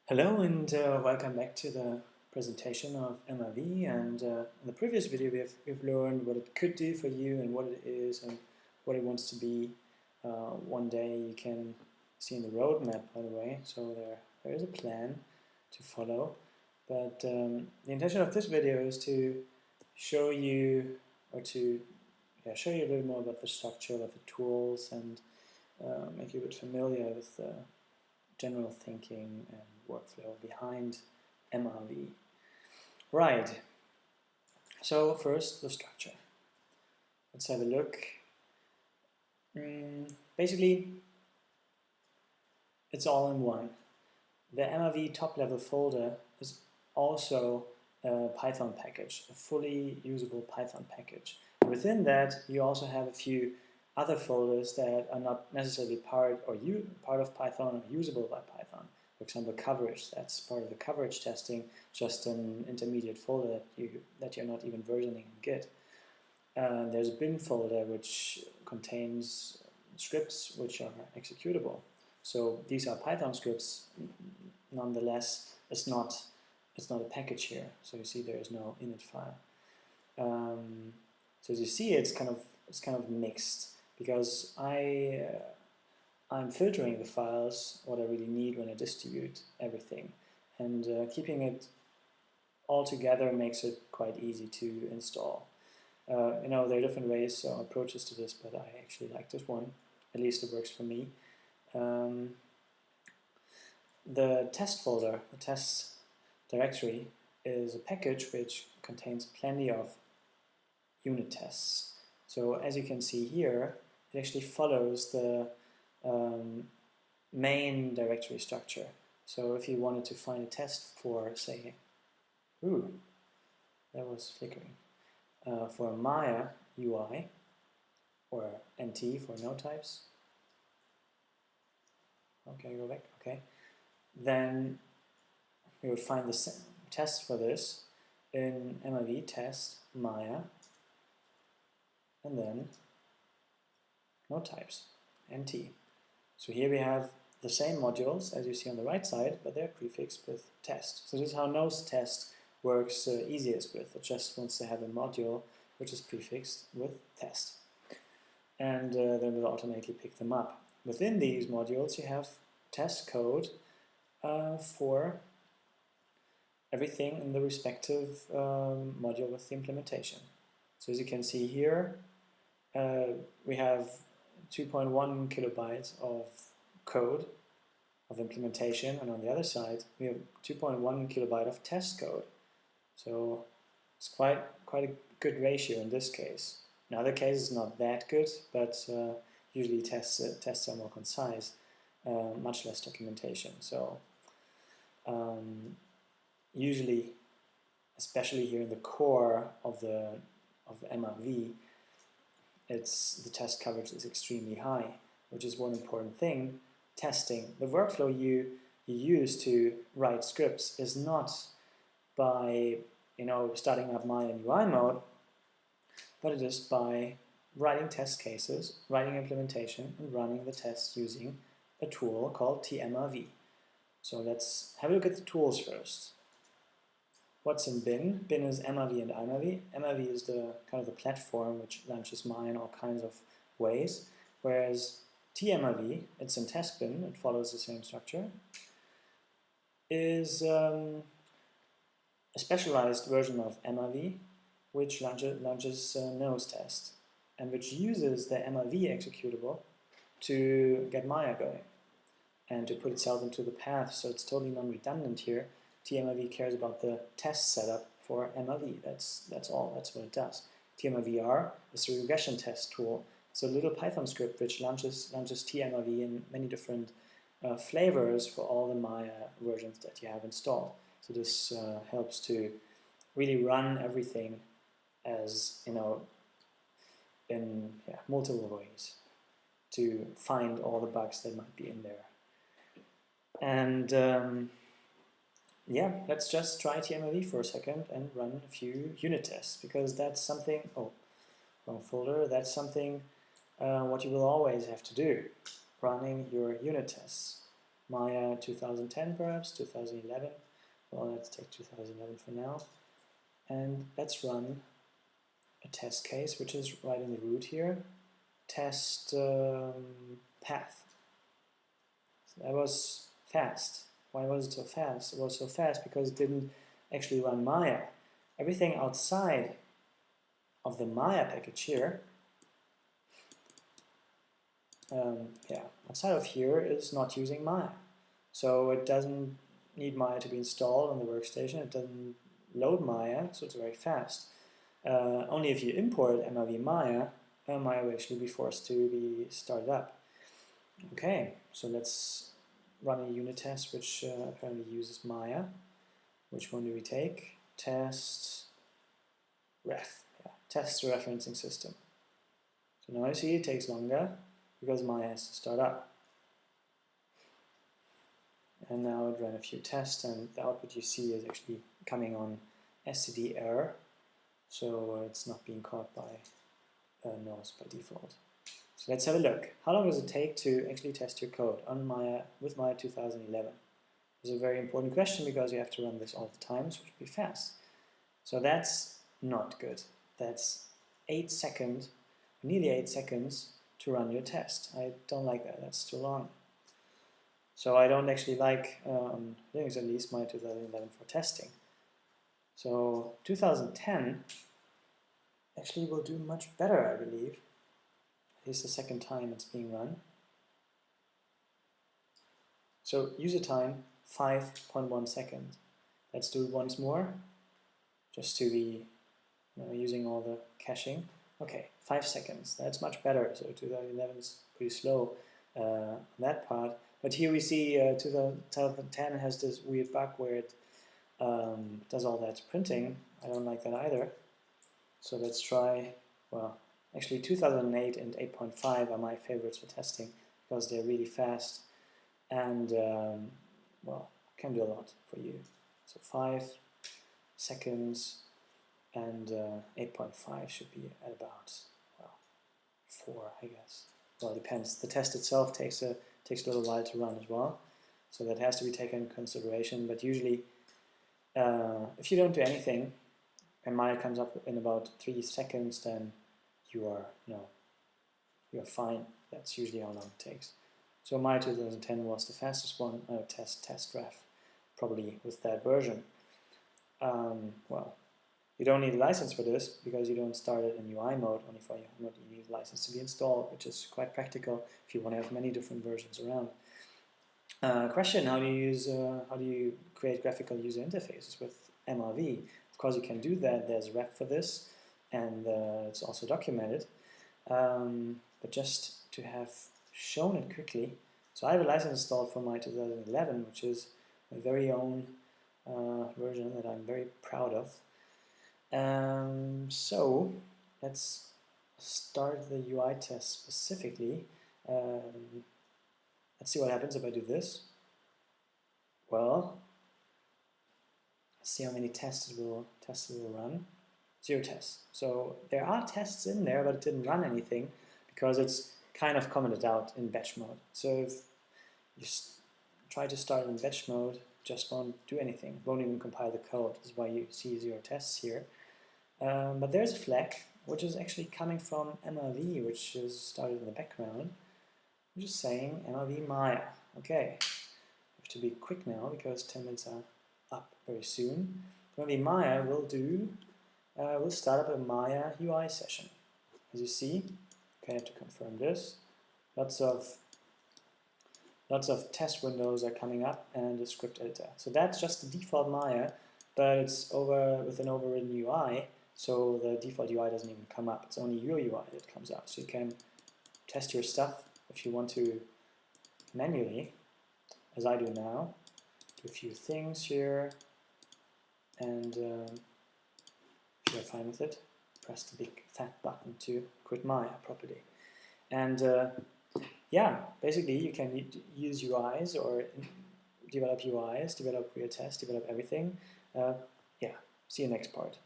Hello and welcome back to the presentation of MRV. And in the previous video we've learned what it could do for you and what it is and what it wants to be. One day you can see in the roadmap, by the way, so there is a plan to follow. But the intention of this video is to show you show you a little more about the structure, about the tools, and make you a bit familiar with the general thinking and workflow behind MRV. Right, so first the structure. Let's have a look. Basically, it's all in one. The MRV top-level folder is also a Python package, a fully usable Python package. Within that, you also have a few other folders that are not necessarily part of Python or usable by Python. For example, coverage, that's part of the coverage testing, just an intermediate folder that you're not even versioning in Git. There's a bin folder which contains scripts which are executable. So these are Python scripts. Nonetheless, it's not a package here. So you see there is no init file. So as you see, it's kind of mixed, because I'm filtering the files, what I really need when I distribute everything, and keeping it all together makes it quite easy to install. There are different ways or approaches to this, but I actually like this one. At least it works for me. The test folder, the test directory, is a package which contains plenty of unit tests. So as you can see here, it actually follows the main directory structure. So if you wanted to find a test for, say, that was flickering, for Maya UI, or NT for node types, okay, go back, okay, then you would find the test for this in MRV test Maya, and then node types, NT. So here we have the same modules as you see on the right side, but they're prefixed with test. So this is how node test works easiest with. It just wants to have a module which is prefixed with test. And then it will automatically pick them up. Within these modules you have test code for everything in the respective module with the implementation. So as you can see here, we have 2.1 kilobytes of code of implementation, and on the other side we have 2.1 kilobyte of test code. So it's quite a good ratio in this case. In other cases not that good, but usually tests are more concise, much less documentation. So usually, especially here in the core of MRV, the test coverage is extremely high, which is one important thing. Testing, the workflow you use to write scripts is not by starting up Maya in UI mode, but it is by writing test cases, writing implementation, and running the tests using a tool called TMRV. So let's have a look at the tools first. What's in bin? Bin is MRV and iMRV. MRV is the kind of the platform which launches Maya in all kinds of ways, whereas TMRV, it's in test bin, it follows the same structure, is a specialized version of MRV which launches nose test, and which uses the MRV executable to get Maya going and to put itself into the path. So it's totally non-redundant here. TMRV cares about the test setup for MRV. That's all. That's what it does. TMRVR is a regression test tool. It's a little Python script which launches TMRV in many different flavors for all the Maya versions that you have installed. So this helps to really run everything as in multiple ways to find all the bugs that might be in there. And let's just try TMRV for a second and run a few unit tests, because that's something, wrong folder, that's something what you will always have to do, running your unit tests. Maya 2010 perhaps, 2011. Well, let's take 2011 for now. And let's run a test case, which is right in the root here. Test path. So that was fast. Why was it so fast? It was so fast because it didn't actually run Maya. Everything outside of the Maya package here, outside of here is not using Maya. So it doesn't need Maya to be installed on the workstation. It doesn't load Maya, so it's very fast. Only if you import MRV Maya, Maya will actually be forced to be started up. Okay, so let's run a unit test which apparently uses Maya. Which one do we take? Test ref. Yeah, test referencing system. So now you see it takes longer because Maya has to start up. And now it ran a few tests, and the output you see is actually coming on std error. So it's not being caught by nose by default. So let's have a look. How long does it take to actually test your code on Maya with Maya 2011? It's a very important question because you have to run this all the time, so it should be fast. So that's not good. That's 8 seconds, nearly 8 seconds to run your test. I don't like that. That's too long. So I don't actually like, on Linux at least, Maya 2011 for testing. So 2010 actually will do much better, I believe. At least the second time it's being run. So user time 5.1 seconds. Let's do it once more, just to be using all the caching. Okay, 5 seconds. That's much better. So 2011 is pretty slow on that part. But here we see 2010 has this weird bug where it does all that printing. I don't like that either. So let's try, well, actually 2008 and 8.5 are my favorites for testing because they're really fast and, well, can do a lot for you. So 5 seconds and 8.5 should be at about, well, 4, I guess. Well, it depends. The test itself takes a little while to run as well, so that has to be taken into consideration. But usually, if you don't do anything, and Maya comes up in about 3 seconds, then you are you're fine. That's usually how long it takes. So Maya 2010 was the fastest one. Test ref, probably with that version. Well, you don't need a license for this because you don't start it in UI mode. Only for UI mode you need a license to be installed, which is quite practical if you want to have many different versions around. Question: how do you create graphical user interfaces with MRV? Of course, you can do that. There's a rep for this, and it's also documented. But just to have shown it quickly, so I have a license installed for my 2011, which is my very own version that I'm very proud of. So let's start the UI test specifically. Let's see what happens if I do this. Well, let's see how many tests it will run. 0 tests. So there are tests in there, but it didn't run anything because it's kind of commented out in batch mode. So if you try to start in batch mode, just won't do anything. It won't even compile the code. This is why you see 0 tests here. But there's a flag which is actually coming from MRV, which is started in the background. I'm just saying MRV Maya. Okay, I have to be quick now because 10 minutes are up very soon. MRV Maya will do. We'll start up a Maya UI session. As you see, okay, I have to confirm this. Lots of test windows are coming up and a script editor. So that's just the default Maya, but it's with an overridden UI. So the default UI doesn't even come up. It's only your UI that comes up. So you can test your stuff if you want to manually, as I do now. Do a few things here, and if you're fine with it, press the big fat button to quit Maya properly. And yeah, basically you can use UIs or develop UIs, develop real tests, develop everything. Yeah, see you next part.